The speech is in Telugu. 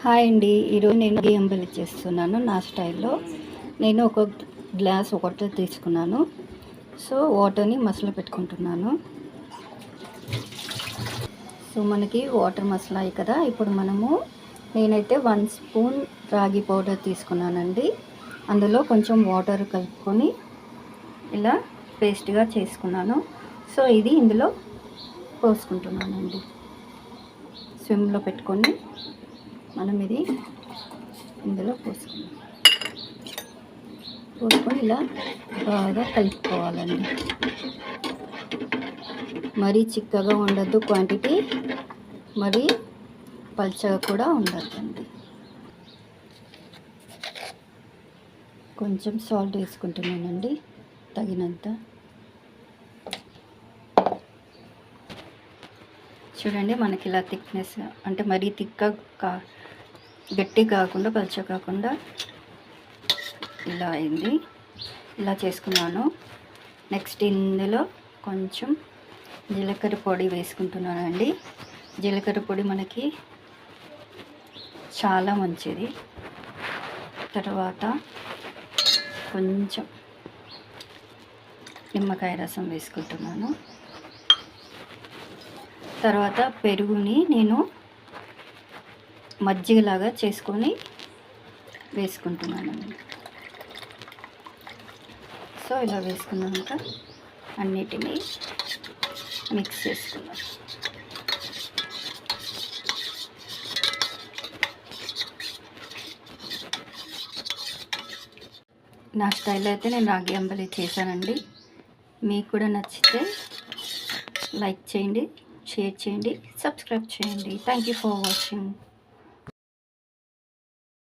హాయ్ అండి. ఈరోజు నేను రాగి అంబలి చేస్తున్నాను నా స్టైల్లో. నేను ఒక గ్లాస్ వాటర్ తీసుకున్నాను. సో వాటర్ని మసల పెట్టుకుంటున్నాను. సో మనకి వాటర్ మసలాయి కదా. ఇప్పుడు నేనైతే 1 స్పూన్ రాగి పౌడర్ తీసుకున్నానండి. అందులో కొంచెం వాటర్ కలుపుకొని ఇలా పేస్ట్గా చేసుకున్నాను. సో ఇది ఇందులో పోసుకుంటున్నానండి. స్విమ్లో పెట్టుకొని మనం ఇది ఇందులో పోసుకొని ఇలా బాగా కలుపుకోవాలండి. మరీ చిక్కగా ఉండద్దు క్వాంటిటీ, మరీ పల్చగా కూడా ఉండద్దండి. కొంచెం సాల్ట్ వేసుకుంటున్నానండి తగినంత. చూడండి మనకి ఇలా థిక్నెస్ అంటే మరీ గట్టి కాకుండా పల్చ కాకుండా ఇలా అయింది. ఇలా చేసుకున్నాను. నెక్స్ట్ ఇందులో కొంచెం జీలకర్ర పొడి వేసుకుంటున్నానండి. జీలకర్ర పొడి మనకి చాలా మంచిది. తర్వాత కొంచెం నిమ్మకాయ రసం వేసుకుంటున్నాను. తర్వాత పెరుగుని నేను మజ్జిగలాగా చేసుకొని వేసుకుంటున్నాను. సో ఇలా వేసుకున్నాక అన్నిటినీ మిక్స్ చేసుకున్నాను. నా స్టైల్ అయితే నేను రాగి అంబలి చేశానండి. మీకు కూడా నచ్చితే లైక్ చేయండి, షేర్ చేయండి, సబ్స్క్రైబ్ చేయండి. Thank you for watching.